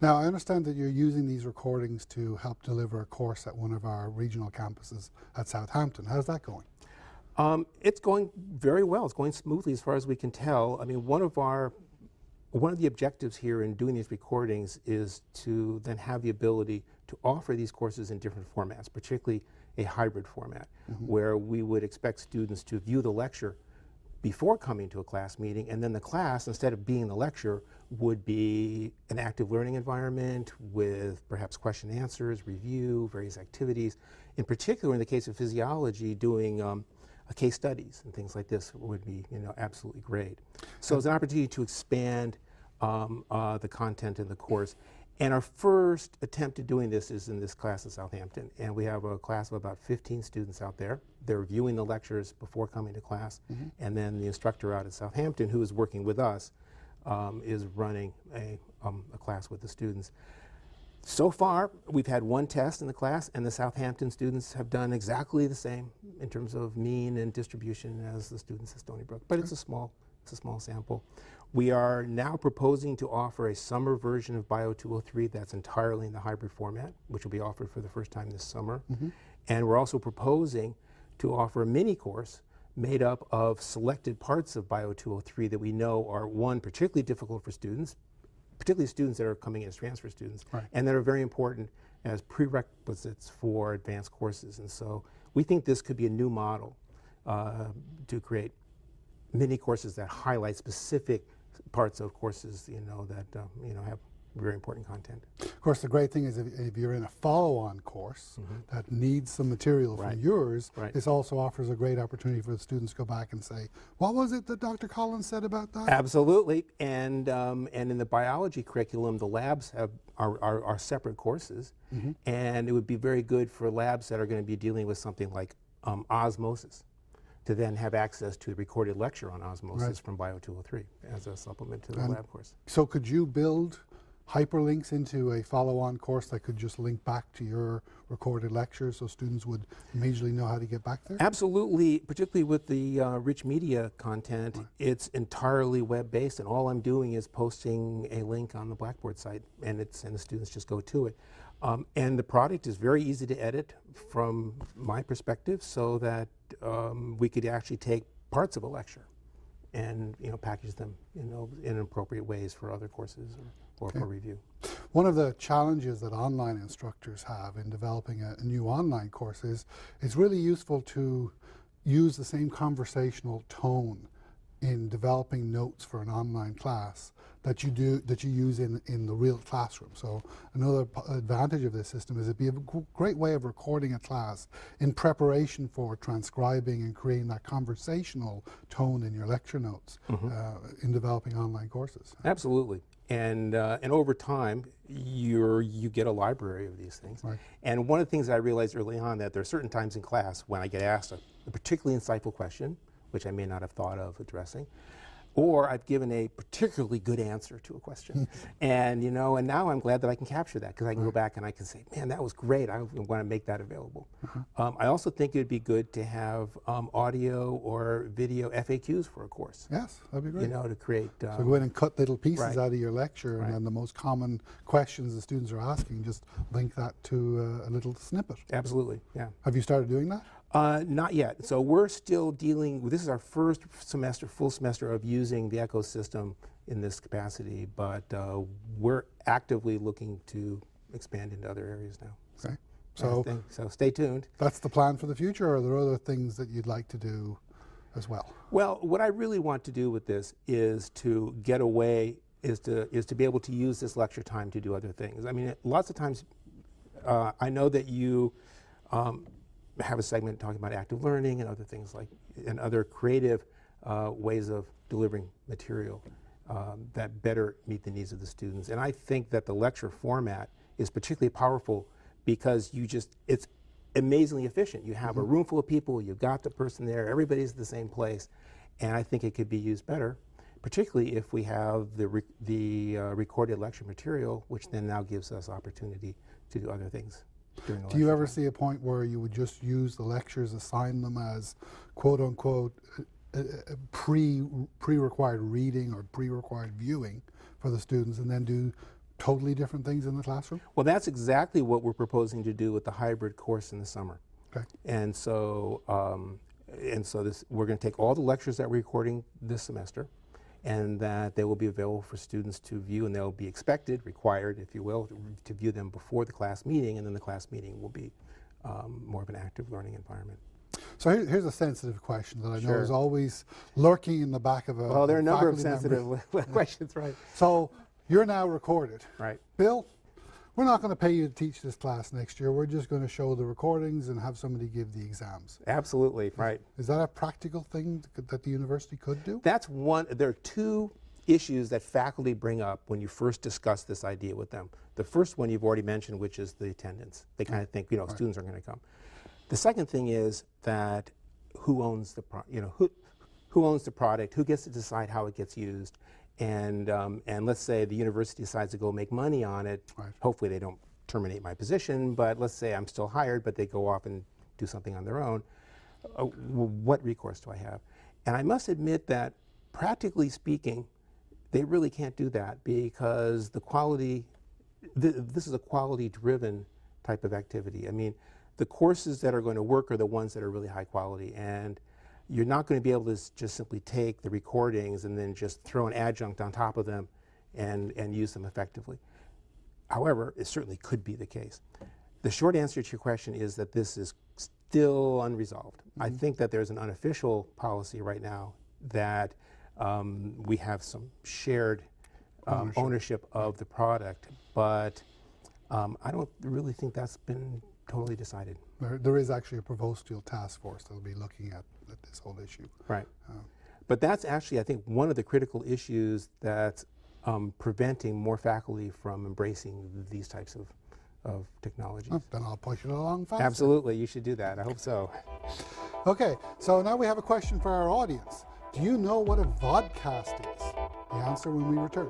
Now, I understand that you're using these recordings to help deliver a course at one of our regional campuses at Southampton. How's that going? It's going very well. It's going smoothly as far as we can tell. I mean, one of the objectives here in doing these recordings is to then have the ability to offer these courses in different formats, particularly a hybrid format, where we would expect students to view the lecture before coming to a class meeting, and then the class, instead of being the lecture, would be an active learning environment with perhaps question and answers, review, various activities. In particular, in the case of physiology, doing case studies and things like this would be, absolutely great. So it's an opportunity to expand the content in the course. And our first attempt at doing this is in this class at Southampton. And we have a class of about 15 students out there. They're viewing the lectures before coming to class. And then the instructor out at Southampton, who is working with us, is running a class with the students. So far, we've had one test in the class, and the Southampton students have done exactly the same in terms of mean and distribution as the students at Stony Brook. But it's a small sample. We are now proposing to offer a summer version of Bio 203 that's entirely in the hybrid format, which will be offered for the first time this summer. And we're also proposing to offer a mini course made up of selected parts of Bio 203 that we know are, one, particularly difficult for students, particularly students that are coming in as transfer students, and that are very important as prerequisites for advanced courses. And so we think this could be a new model to create mini courses that highlight specific parts of courses, that have very important content. Of course, the great thing is if you're in a follow-on course that needs some material from yours, this also offers a great opportunity for the students to go back and say, what was it that Dr. Collins said about that? Absolutely. And in the biology curriculum, the labs are separate courses. And it would be very good for labs that are going to be dealing with something like osmosis to then have access to the recorded lecture on osmosis from Bio 203 as a supplement to the lab course. So could you build hyperlinks into a follow-on course that could just link back to your recorded lectures so students would immediately know how to get back there? Absolutely, particularly with the rich media content. It's entirely web-based, and all I'm doing is posting a link on the Blackboard site, and the students just go to it. And the product is very easy to edit from my perspective, so that we could actually take parts of a lecture and package them in appropriate ways for other courses or for review. One of the challenges that online instructors have in developing a new online course is it's really useful to use the same conversational tone in developing notes for an online class that you use in the real classroom. So another advantage of this system is it'd be a great way of recording a class in preparation for transcribing and creating that conversational tone in your lecture notes in developing online courses. Absolutely. And over time, you get a library of these things. And one of the things I realized early on, that there are certain times in class when I get asked a particularly insightful question, which I may not have thought of addressing, or I've given a particularly good answer to a question. And and now I'm glad that I can capture that, because I can go back and I can say, man, that was great. I want to make that available. I also think it would be good to have audio or video FAQs for a course. Yes, that'd be great. To create. So go in and cut little pieces out of your lecture, and then the most common questions the students are asking, just link that to a little snippet. Absolutely, yeah. Have you started doing that? Not yet. So we're still dealing with, this is our first semester, full semester of using the Echo system in this capacity, but we're actively looking to expand into other areas now. Okay. So stay tuned. That's the plan for the future, or are there other things that you'd like to do as well? Well, what I really want to do with this is to get away, is to be able to use this lecture time to do other things. I mean, lots of times, I know that you have a segment talking about active learning and other things and other creative ways of delivering material that better meet the needs of the students. And I think that the lecture format is particularly powerful because it's amazingly efficient. You have a room full of people, you've got the person there, everybody's at the same place, and I think it could be used better, particularly if we have the recorded lecture material, which then now gives us opportunity to do other things. Do you ever see a point where you would just use the lectures, assign them as quote-unquote pre-required reading or pre-required viewing for the students, and then do totally different things in the classroom? Well, that's exactly what we're proposing to do with the hybrid course in the summer. Okay. And so, we're going to take all the lectures that we're recording this semester, and that they will be available for students to view, and they'll be expected, required, if you will, to view them before the class meeting, and then the class meeting will be more of an active learning environment. So here's a sensitive question that I know Sure. is always lurking in the back of a Well, there are a number of faculty member. sensitive questions, right? So you're now recorded. Right. Bill, we're not going to pay you to teach this class next year. We're just going to show the recordings and have somebody give the exams. Absolutely, right. Is that a practical thing that the university could do? That's one. There are two issues that faculty bring up when you first discuss this idea with them. The first one you've already mentioned, which is the attendance. They kind of think, you know, Right. students are going to come. The second thing is that who owns the who owns the product, who gets to decide how it gets used, and let's say the university decides to go make money on it. Right. Hopefully they don't terminate my position, but let's say I'm still hired, but they go off and do something on their own. What recourse do I have? And I must admit that, practically speaking, they really can't do that, because the quality, this is a quality-driven type of activity. I mean, the courses that are going to work are the ones that are really high quality, and you're not going to be able to just simply take the recordings and then just throw an adjunct on top of them and use them effectively. However, it certainly could be the case. The short answer to your question is that this is still unresolved. Mm-hmm. I think that there's an unofficial policy right now that we have some shared ownership of the product, but I don't really think that's been totally decided. There is actually a provostial task force that will be looking at this whole issue. Right. But that's actually, I think, one of the critical issues that's preventing more faculty from embracing these types of technologies. Oh, then I'll push it along faster. Absolutely, you should do that. I hope so. Okay, so now we have a question for our audience. Do you know what a vodcast is? The answer when we return.